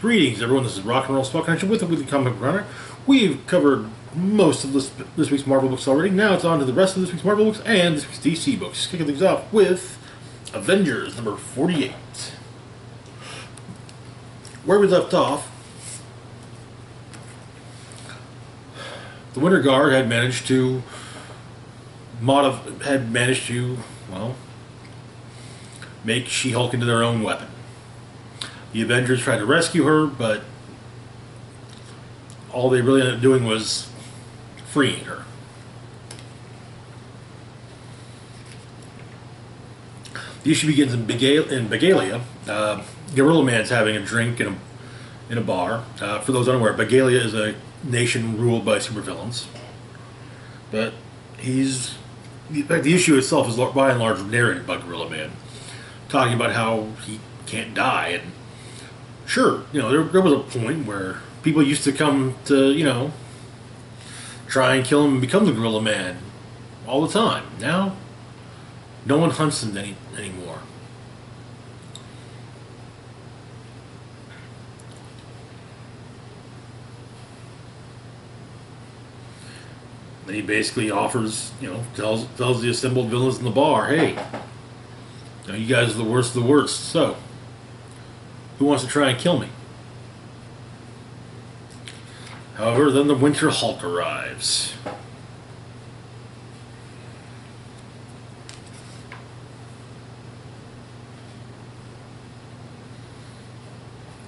Greetings, everyone. This is Rock and Roll Spell Connection with the Weekly Comic Book Runner. We've covered most of this week's Marvel books already. Now it's on to the rest of this week's Marvel books and this week's DC books. Kicking things off with Avengers number 48. Where we left off, the Winter Guard had managed to make She-Hulk into their own weapon. The Avengers tried to rescue her, but all they really ended up doing was freeing her. The issue begins in Bagalia. Gorilla Man's having a drink in a bar. For those unaware, Bagalia is a nation ruled by supervillains. But in fact, the issue itself is by and large narrated by Gorilla Man, talking about how he can't die. And sure, there was a point where people used to come to, try and kill him and become the Gorilla Man all the time. Now, no one hunts him anymore. And he basically offers, tells the assembled villains in the bar, hey, you guys are the worst of the worst, so who wants to try and kill me? However, then the Winter Hulk arrives.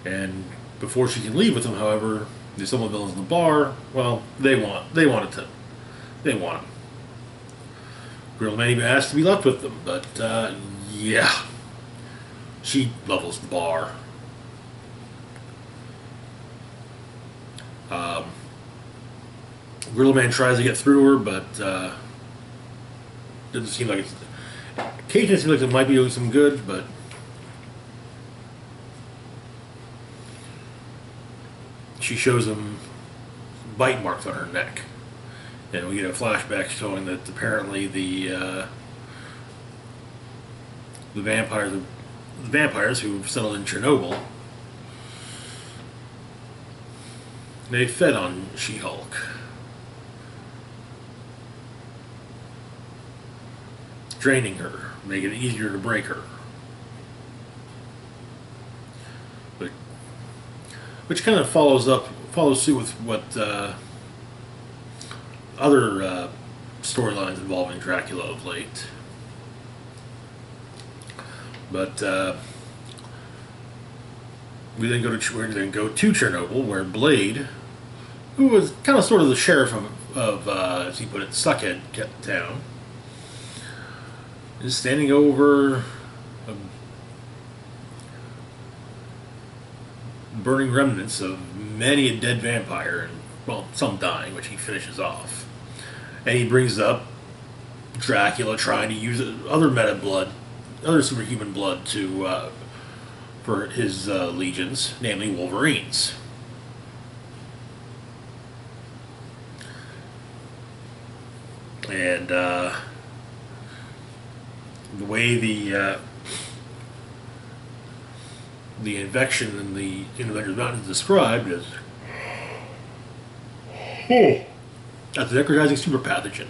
And before she can leave with him, however, the assembled villains in the bar, well, they want him. Gorilla Man even asked to be left with them, but yeah, she levels the bar. Gorilla Man tries to get through her, but doesn't seem like it's. Occasionally, it seems like it might be doing some good, but she shows him bite marks on her neck, and we get a flashback showing that apparently the vampires who've settled in Chernobyl, they fed on She-Hulk, draining her, making it easier to break her. Which kind of follows suit with what other storylines involving Dracula of late. But we're going to go to Chernobyl, where Blade, who was kind of sort of the sheriff of as he put it, Suckhead Town, is standing over burning remnants of many a dead vampire, and, well, some dying, which he finishes off. And he brings up Dracula trying to use other superhuman blood for his legions, namely Wolverines. And the way the infection in the Avengers Mountain is described as a necrotizing super pathogen,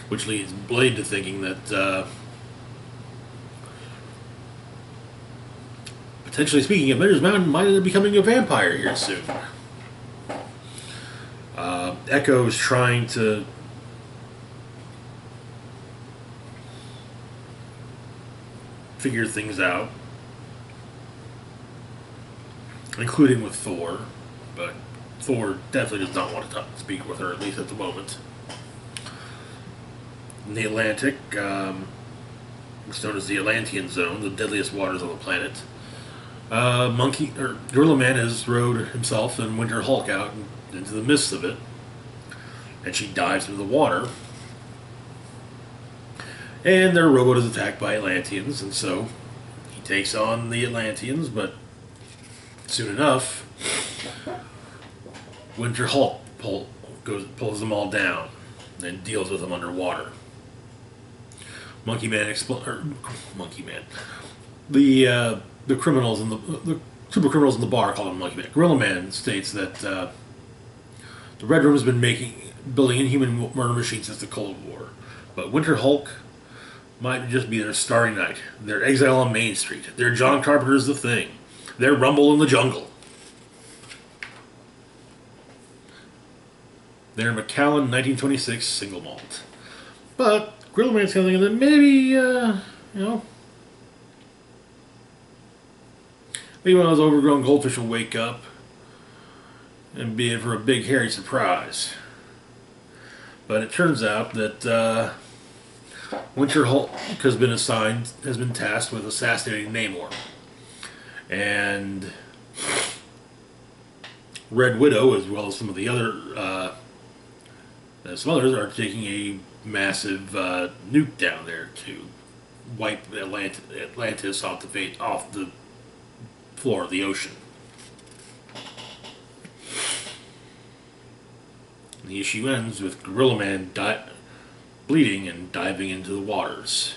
which leads Blade to thinking that potentially speaking, Avengers Mountain might end up becoming a vampire here soon. Echo's trying to figure things out, including with Thor, but Thor definitely does not want to speak with her, at least at the moment. In the Atlantic, it's known as the Atlantean Zone, the deadliest waters on the planet. Gorilla Man has rode himself and Winter Hulk out into the midst of it, and she dives into the water. And their rowboat is attacked by Atlanteans, and so he takes on the Atlanteans, but soon enough, Winter Hulk pulls them all down and deals with them underwater. Monkey Man. The criminals and the super criminals in the bar call him Monkey Man. Gorilla Man states that the Red Room has been building inhuman murder machines since the Cold War, but Winter Hulk might just be their starry night. Their exile on Main Street. Their John Carpenter's the Thing. Their Rumble in the Jungle. Their Macallan 1926 single malt. But Gorilla Man's kind of thinking that maybe, maybe one of those overgrown goldfish will wake up and be in for a big hairy surprise. But it turns out that Winter Hulk has been tasked with assassinating Namor. And Red Widow, as well as some of the other, some others, are taking a massive nuke down there to wipe Atlantis off the floor of the ocean. The issue ends with Gorilla Man bleeding and diving into the waters.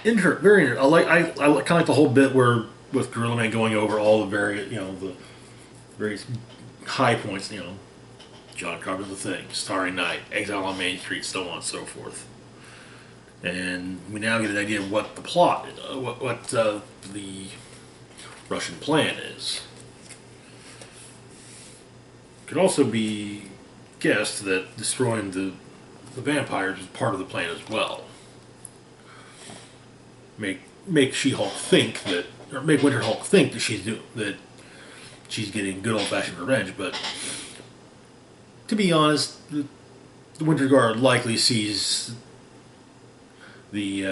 Very. I kind of like the whole bit where with Gorilla Man going over all the various high points. John Carpenter's The Thing, Starry Night, Exile on Main Street, so on and so forth. And we now get an idea of what the plot, what the Russian plan is. It could also be guessed that destroying the vampires is part of the plan as well. Make She-Hulk think that, or make Winter Hulk think that she's getting good old-fashioned revenge. But to be honest, the Winter Guard likely sees the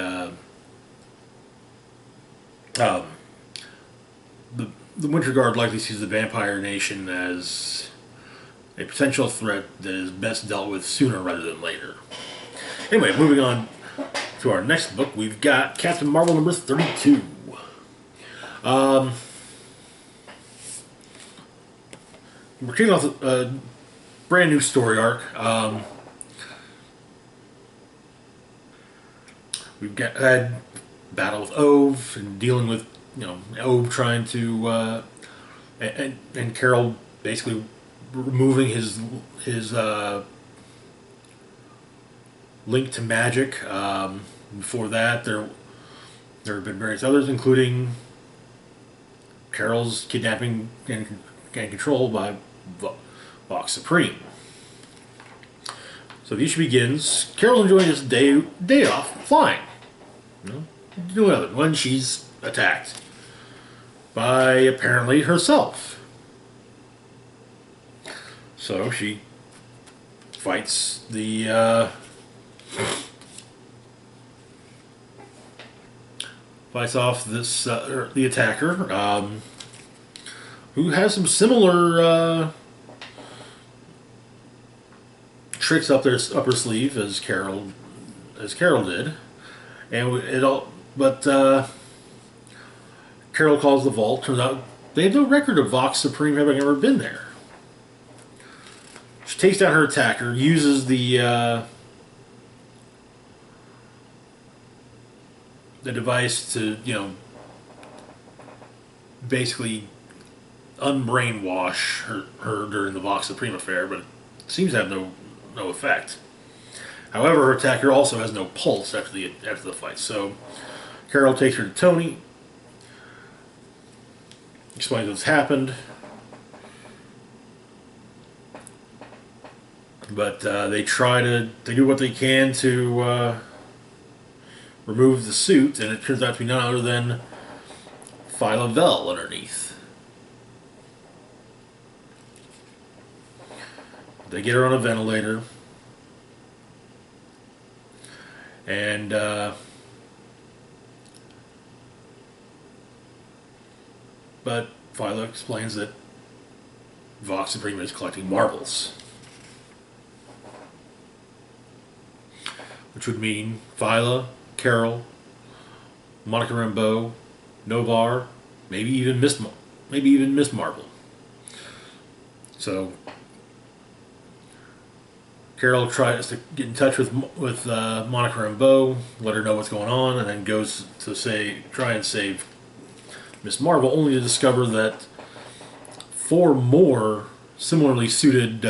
Winter Guard likely sees the Vampire Nation as a potential threat that is best dealt with sooner rather than later. Anyway, moving on to our next book, we've got Captain Marvel number 32. We're kicking off a brand new story arc. We've had battle with Ove and dealing with Ove trying to and Carol basically removing his link to magic. Before that, there have been various others, including Carol's kidnapping and control by Vox Supreme. So the issue begins. Carol's enjoying his day off flying. Doing nothing when she's attacked by apparently herself. So she fights fights off the attacker, who has some similar tricks up her sleeve as Carol did, and Carol calls the vault. Turns out they have no record of Vox Supreme having ever been there. She takes down her attacker, uses the device to, basically unbrainwash her during the Vox Supreme affair, but it seems to have no effect. However, her attacker also has no pulse after the fight. So Carol takes her to Tony, explains what's happened, but they do what they can to remove the suit, and it turns out to be none other than Phyla Vell underneath. They get her on a ventilator, and but Phyla explains that Vox Supreme is collecting marbles, which would mean Phyla, Carol, Monica Rambeau, Novar, maybe even Miss Marvel. So Carol tries to get in touch with Monica Rambeau, let her know what's going on, and then goes to try and save Miss Marvel, only to discover that four more similarly suited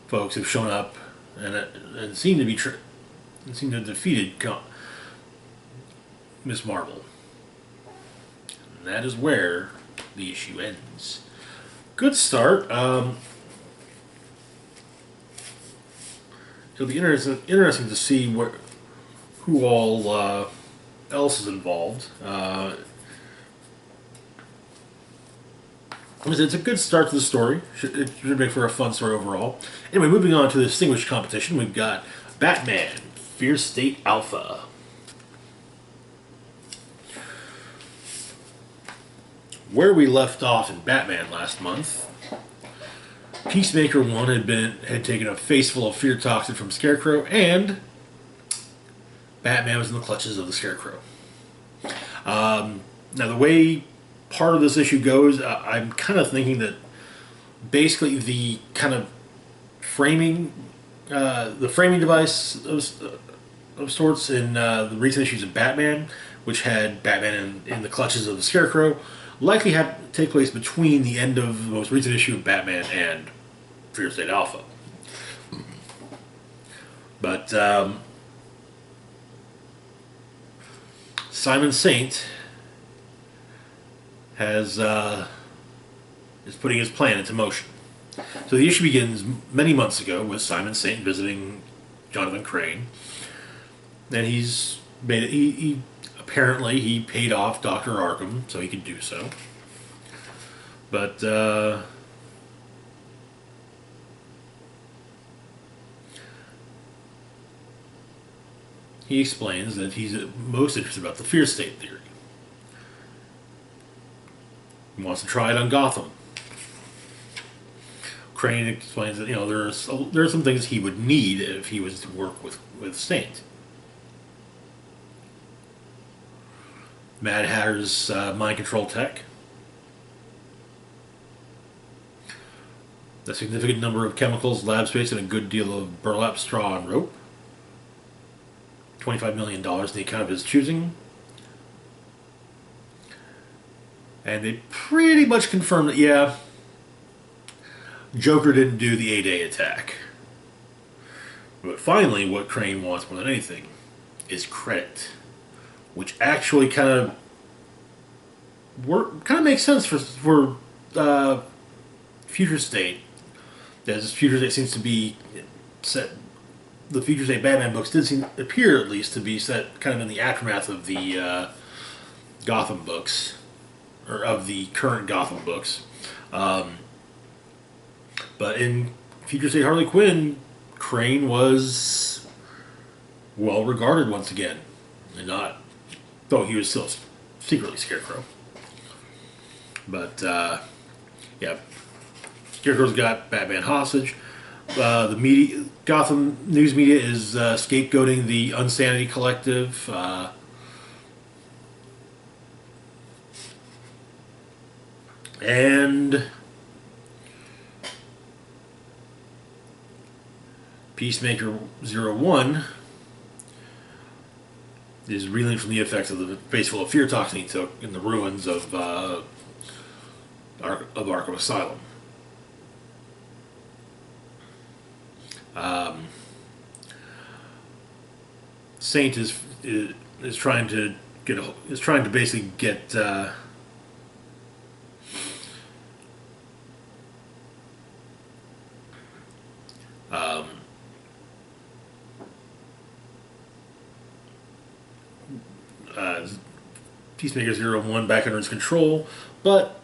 folks have shown up and seem to have defeated Miss Marvel. And that is where the issue ends. Good start. It'll be interesting to see who all else is involved. It's a good start to the story. It should make for a fun story overall. Anyway, moving on to the distinguished competition, we've got Batman, Fear State Alpha. Where we left off in Batman last month, Peacemaker 1 had taken a face full of fear toxin from Scarecrow, and Batman was in the clutches of the Scarecrow. Now, the way part of this issue goes, I'm kind of thinking that basically the kind of framing device of sorts in the recent issues of Batman, which had Batman in the clutches of the Scarecrow, likely had to take place between the end of the most recent issue of Batman and Fear State Alpha. But Simon Saint is putting his plan into motion. So the issue begins many months ago with Simon Saint visiting Jonathan Crane, and he's made it. He apparently he paid off Dr. Arkham so he could do so, but he explains that he's most interested about the Fear State theory. He wants to try it on Gotham. Crane explains that there are some things he would need if he was to work with Saint. Mad Hatter's mind control tech. A significant number of chemicals, lab space, and a good deal of burlap, straw, and rope. $25 million in the account of his choosing. And they pretty much confirmed that, yeah, Joker didn't do the A-Day attack. But finally, what Crane wants more than anything is credit. Which actually kind of makes sense for Future State. As Future State seems to be set, the Future State Batman books appear at least to be set kind of in the aftermath of the Gotham books, or of the current Gotham books. But in Future State Harley Quinn, Crane was well regarded once again, and not. Though he was still secretly Scarecrow. But, yeah. Scarecrow's got Batman hostage. The Gotham news media is scapegoating the Unsanity Collective. And Peacemaker 01 is reeling from the effects of the face full of fear toxin he took in the ruins of Arkham Asylum. Saint is trying to basically get Peacemaker 01 back under his control, but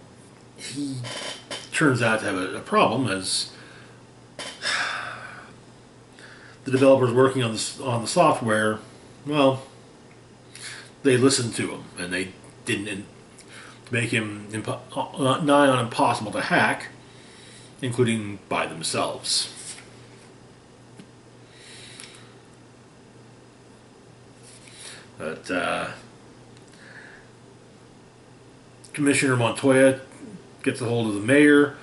he turns out to have a problem as the developers working on the software, well, they listened to him and they didn't make him nigh on impossible to hack, including by themselves. But Commissioner Montoya gets a hold of the mayor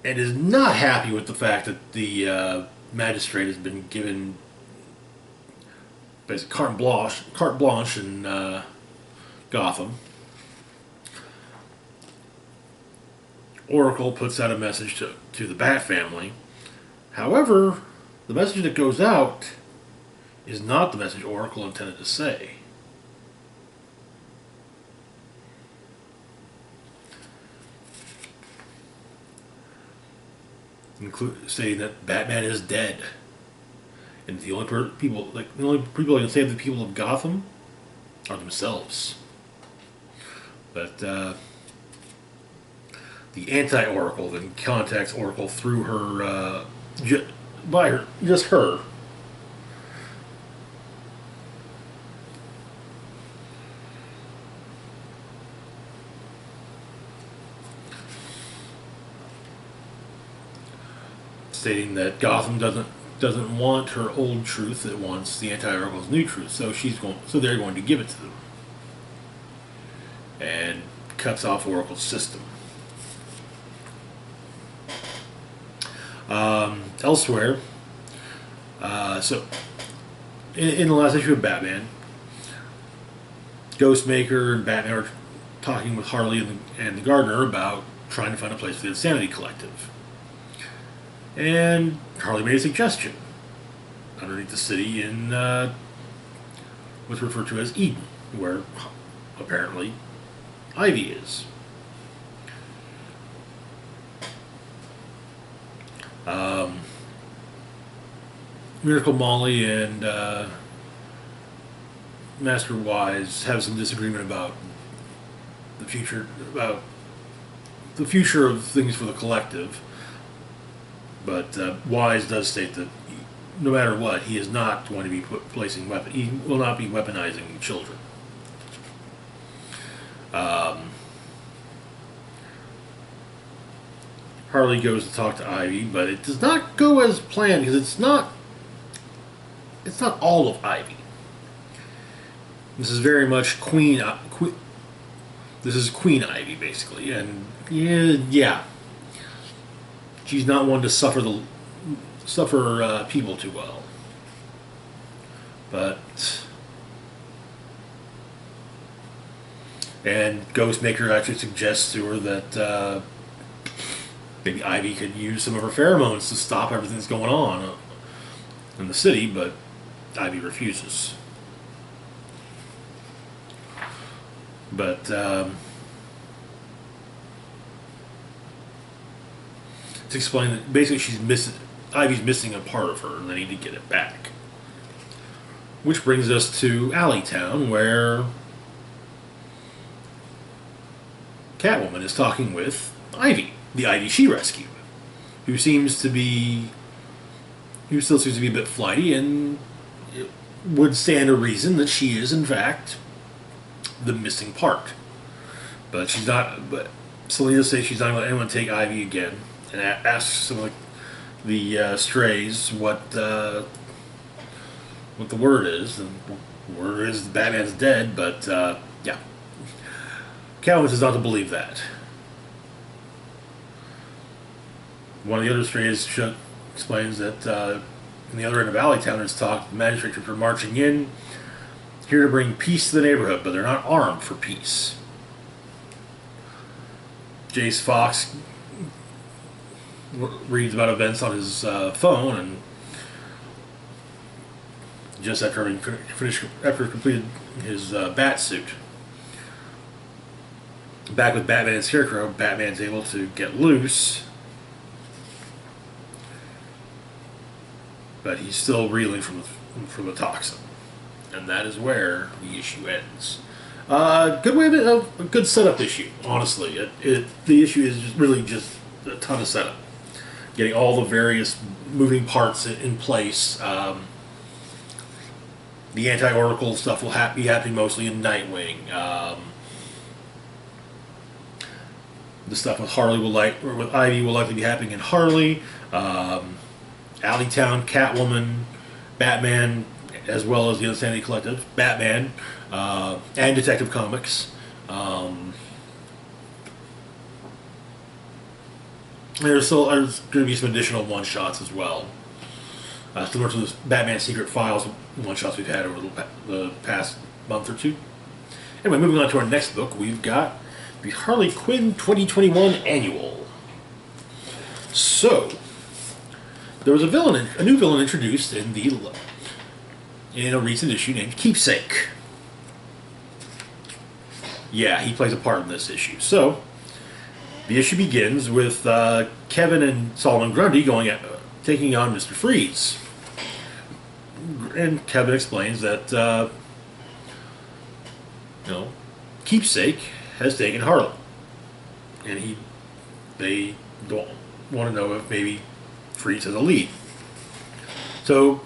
and is not happy with the fact that the magistrate has been given basically carte blanche in Gotham. Oracle puts out a message to the Bat family. However, the message that goes out is not the message Oracle intended to say. Saying that Batman is dead, and the only people that can save the people of Gotham are themselves. But the anti-Oracle then contacts Oracle through her, just her. Stating that Gotham doesn't want her old truth; it wants the anti-Oracle's new truth. So they're going to give it to them, and cuts off Oracle's system. Elsewhere, so in the last issue of Batman, Ghostmaker and Batman are talking with Harley and the Gardener about trying to find a place for the Insanity Collective. And Harley made a suggestion underneath the city in what's referred to as Eden, where apparently Ivy is. Miracle Molly and Master Wise have some disagreement about the future of things for the collective. But Wise does state that no matter what, he is not going to be he will not be weaponizing children. Harley goes to talk to Ivy, but it does not go as planned because it's not all of Ivy. This is very much Queen. This is Queen Ivy basically, and yeah. She's not one to suffer people too well. And Ghostmaker actually suggests to her that maybe Ivy could use some of her pheromones to stop everything that's going on in the city, but Ivy refuses. But to explain that basically Ivy's missing a part of her and they need to get it back. Which brings us to Alleytown, where Catwoman is talking with Ivy, the Ivy she rescued, who still seems to be a bit flighty, and it would stand a reason that she is in fact the missing part. But she's not. But Selena says she's not going to let anyone take Ivy again, and asks some of the strays what the word is. And the word is Batman's dead, but yeah. Catwoman is not to believe that. One of the other strays explains that in the other end of Alleytown, there's talk the magistrate troops are marching in, here to bring peace to the neighborhood, but they're not armed for peace. Jace Fox reads about events on his phone, and just after he completed his bat suit, back with Batman and Scarecrow, Batman's able to get loose, but he's still reeling from the toxin, and that is where the issue ends. Good way of a good setup issue. Honestly, the issue is really just a ton of setup, getting all the various moving parts in place. The anti-Oracle stuff will be happening mostly in Nightwing. The stuff with with Ivy will likely be happening in Harley. Alleytown, Catwoman, Batman, as well as the Insanity Collective, Batman, and Detective Comics. There's going to be some additional one-shots as well. similar to the Batman Secret Files one-shots we've had over the past month or two. Anyway, moving on to our next book, we've got the Harley Quinn 2021 Annual. So, there was a new villain introduced in a recent issue named Keepsake. Yeah, he plays a part in this issue. So, the issue begins with Kevin and Solomon Grundy taking on Mr. Freeze. And Kevin explains that, Keepsake has taken Harley. And they don't want to know if maybe Freeze has a lead. So,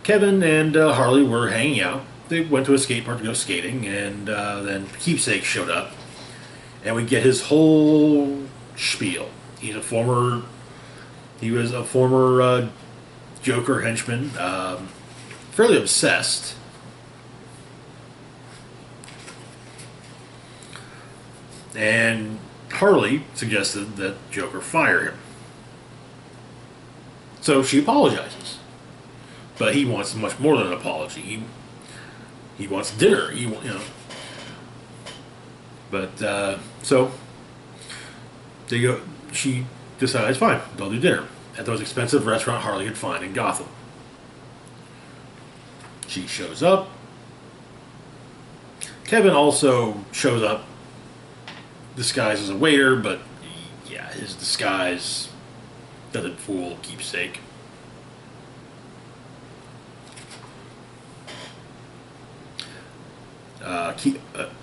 Kevin and Harley were hanging out. They went to a skate park to go skating, and then Keepsake showed up. And we get his whole spiel. He was a former Joker henchman, fairly obsessed. And Harley suggested that Joker fire him. So she apologizes. But he wants much more than an apology. He wants dinner. But so they go. She decides, fine, they'll do dinner at the most expensive restaurant Harley could find in Gotham. She shows up. Kevin also shows up disguised as a waiter, but yeah, his disguise doesn't fool Keepsake.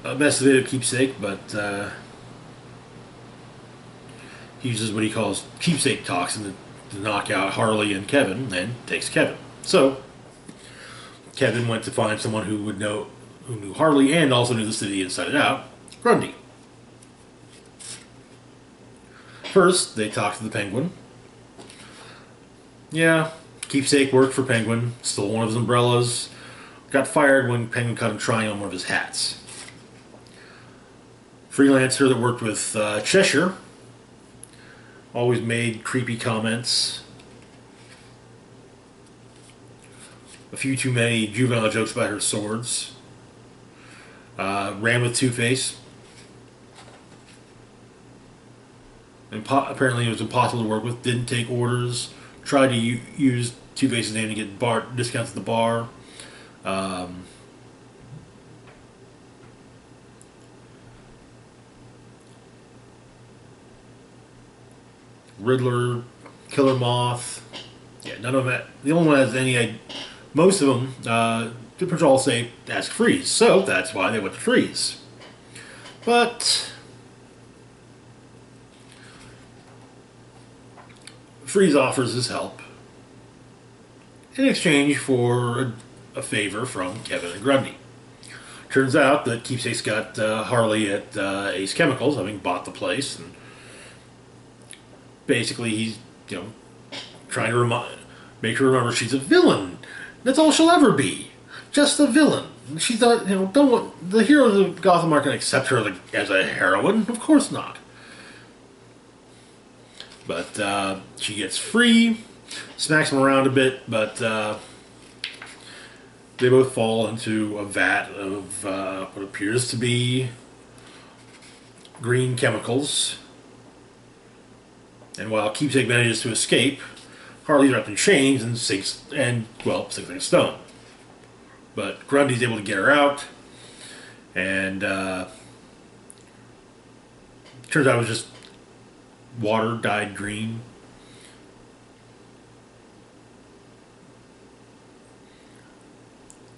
A message of Keepsake, but he uses what he calls Keepsake talks to knock out Harley and Kevin, and takes Kevin. So Kevin went to find someone who knew Harley and also knew the city inside and out, Grundy. First, they talked to the Penguin. Yeah, Keepsake worked for Penguin, stole one of his umbrellas, got fired when Penguin caught him trying on one of his hats. Freelancer that worked with Cheshire, always made creepy comments. A few too many juvenile jokes about her swords. Ran with Two-Face. Apparently it was impossible to work with, didn't take orders, tried to use Two-Face's name to get discounts at the bar. Riddler, Killer Moth. Yeah, none of that. The only one that has any. Most of them, the patrol say, ask Freeze. So that's why they went to Freeze. But Freeze offers his help in exchange for a favor from Kevin and Grundy. Turns out that Keepsake's got Harley at Ace Chemicals, having bought the place, and basically he's trying to make her remember she's a villain. That's all she'll ever be, just a villain. She thought, the heroes of Gotham aren't going to accept her as a heroine. Of course not. But she gets free, smacks him around a bit, but they both fall into a vat of what appears to be green chemicals. And while Keepsake manages to escape, Harley's wrapped in chains and sinks like a stone. But Grundy's able to get her out, and turns out it was just water dyed green.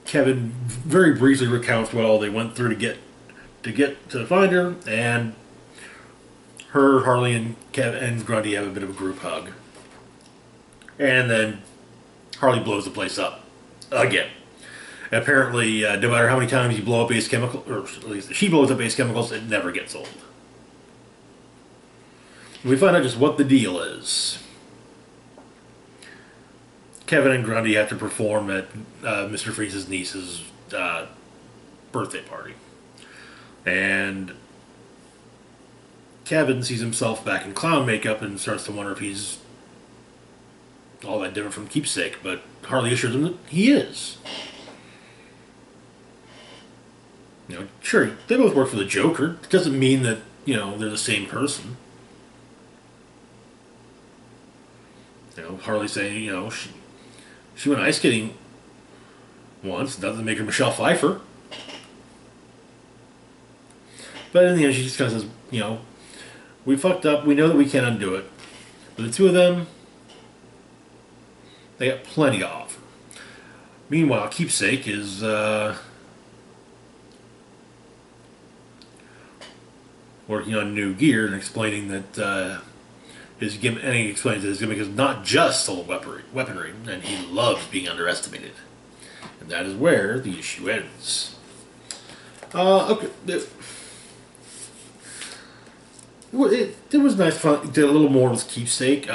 Kevin very briefly recounts what all they went through to get to find her, and Harley, and Grundy have a bit of a group hug. And then Harley blows the place up again. Apparently, no matter how many times you blow up Ace Chemicals, or at least she blows up Ace Chemicals, it never gets old. We find out just what the deal is. Kevin and Grundy have to perform at Mr. Freeze's niece's birthday party. And Kevin sees himself back in clown makeup and starts to wonder if he's all that different from Keepsake, but Harley assures him that he is. Sure, they both work for the Joker. It doesn't mean that, they're the same person. Harley saying, she went ice skating once. Doesn't make her Michelle Pfeiffer. But in the end, she just kind of says, we fucked up. We know that we can't undo it. But the two of them, they got plenty to offer. Meanwhile, Keepsake is working on new gear and explaining that his gimmick, and he explains that his gimmick is not just solo weaponry, and he loves being underestimated. And that is where the issue ends. Okay. It was nice fun. Did a little more with Keepsake.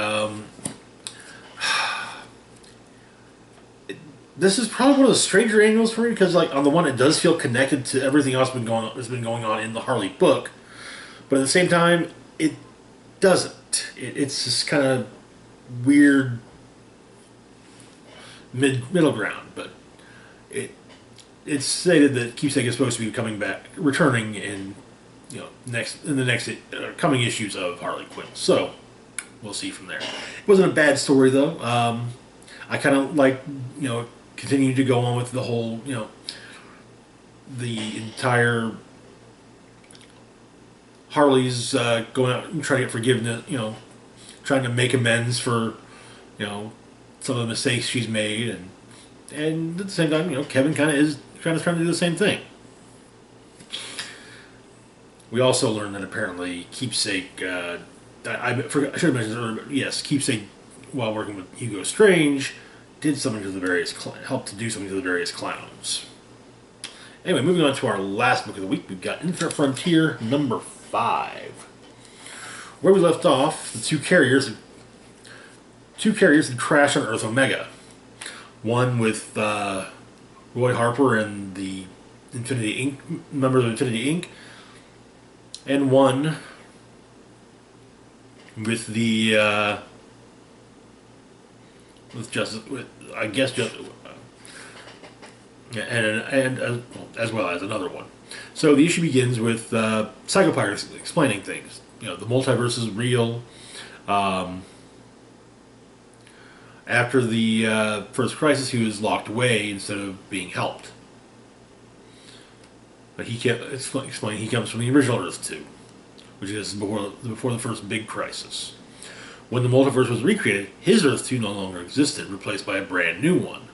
This is probably one of the stranger annuals for me because, like, on the one, it does feel connected to everything else that's been going on in the Harley book, but at the same time, it doesn't. It's just kind of weird middle ground. But it's stated that Keepsake is supposed to be returning in the next coming issues of Harley Quinn. So we'll see from there. It wasn't a bad story though. I kind of like continuing to go on with the whole the entire Harley's going out and trying to get forgiveness. Trying to make amends for some of the mistakes she's made, and at the same time Kevin kind of is trying to do the same thing. We also learned that apparently Keepsake, I should have mentioned earlier, but yes, Keepsake, while working with Hugo Strange, did something to the various, helped to do something to the various clowns. Anyway, moving on to our last book of the week, we've got Infinite Frontier number 5. Where we left off, the two carriers had crashed on Earth Omega. One with Roy Harper and the Infinity Inc. members of Infinity Inc. And one with the and as well as another one. So the issue begins with Psycho Pirate explaining things. The multiverse is real. After the first crisis, he was locked away instead of being helped. But he kept explaining he comes from the original Earth 2, which is before the first big crisis. When the multiverse was recreated, his Earth 2 no longer existed, replaced by a brand new one.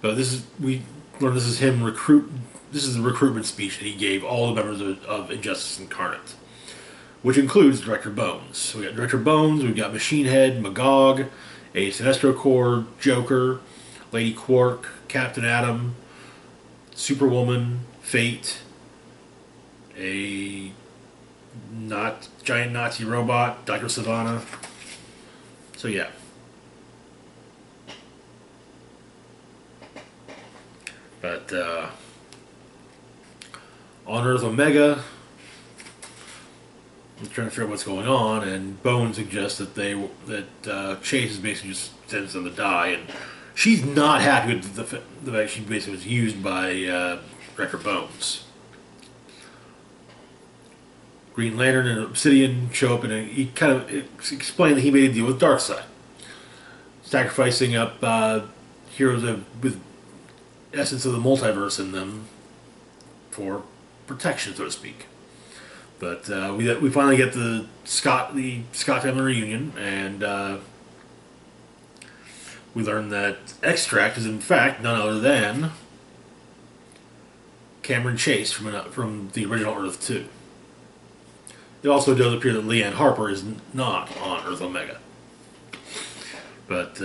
But we learned this is him This is the recruitment speech that he gave all the members of Injustice Incarnate, which includes Director Bones. So we got Director Bones, we've got Machine Head, Magog, a Sinestro Corps, Joker, Lady Quark, Captain Atom, Superwoman, Fate, a giant Nazi robot, Dr. Savannah. So yeah. But on Earth Omega, I'm trying to figure out what's going on, and Bones suggests that Chase is basically just sends them to die, and she's not happy with the fact she basically was used by Director Bones. Green Lantern and Obsidian show up, and he kind of explained that he made a deal with Darkseid, sacrificing up heroes with essence of the multiverse in them for protection, so to speak. But we finally get the Scott family reunion, and we learn that Extract is in fact none other than Cameron Chase from the original Earth 2. It also does appear that Leanne Harper is not on Earth Omega. But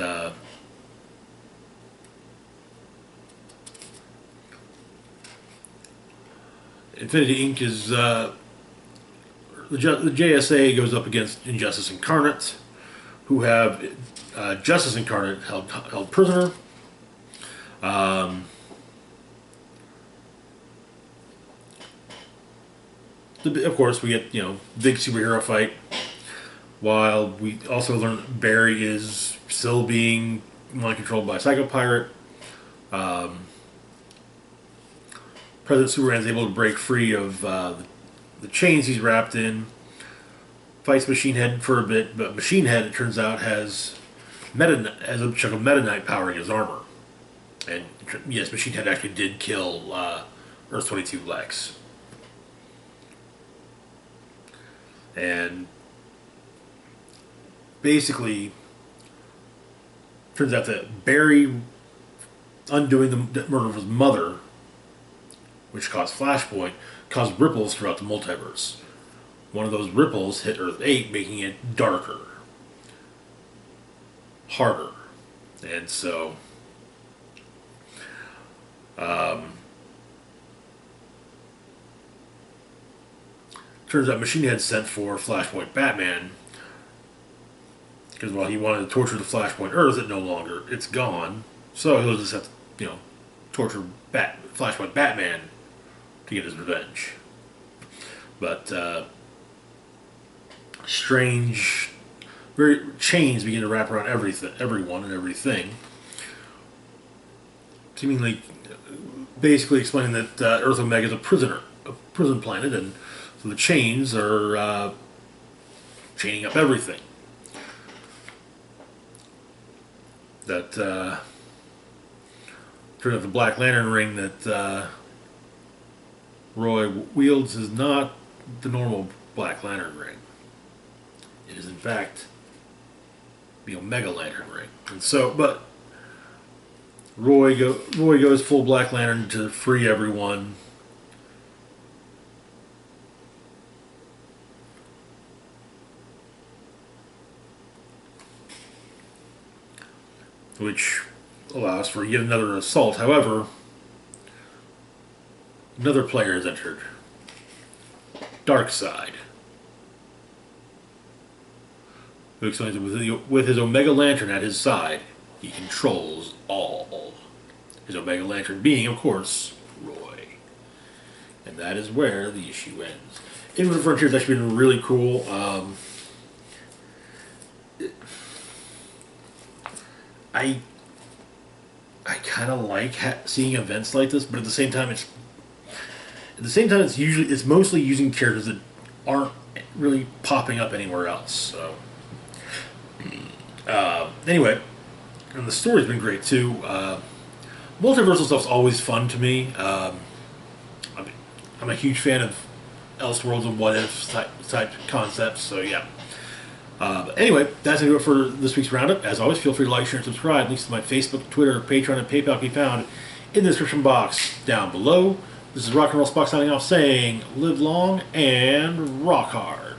Infinity Inc. is the JSA goes up against Injustice Incarnate, who have Justice Incarnate held prisoner. Of course, we get big superhero fight. While we also learn that Barry is still being mind controlled by Psycho Pirate. President Superman is able to break free of the chains he's wrapped in. Fights Machine Head for a bit, but Machine Head, it turns out, has a chunk of Meta Knight powering his armor. And yes, Machine Head actually did kill Earth 22 Lex. And basically, turns out that Barry undoing the murder of his mother, which caused Flashpoint, caused ripples throughout the multiverse. One of those ripples hit Earth 8, making it darker, harder. And so, turns out Machine Head sent for Flashpoint Batman, because while he wanted to torture the Flashpoint Earth, it's gone. So he'll just have to, torture Flashpoint Batman to get his revenge. But strange, chains begin to wrap around everyone and everything, seemingly, basically explaining that Earth Omega is a prison planet, and so the chains are chaining up everything. That turns out the Black Lantern ring that Roy wields is not the normal Black Lantern ring. It is in fact the Omega Lantern ring. And so, but Roy goes full Black Lantern to free everyone. Which allows for yet another assault. However, another player has entered. Darkseid. Who explains that with his Omega Lantern at his side, he controls all. His Omega Lantern being, of course, Roy. And that is where the issue ends. Infinite Frontier has actually been really cool. I kind of like seeing events like this, but at the same time, it's mostly using characters that aren't really popping up anywhere else. So anyway, and the story's been great too. Multiversal stuff's always fun to me. I'm a huge fan of Elseworlds and what ifs type concepts. So yeah. But anyway, that's going to do it for this week's roundup. As always, feel free to like, share, and subscribe. Links to my Facebook, Twitter, Patreon, and PayPal can be found in the description box down below. This is Rock and Roll Spock signing off, saying live long and rock hard.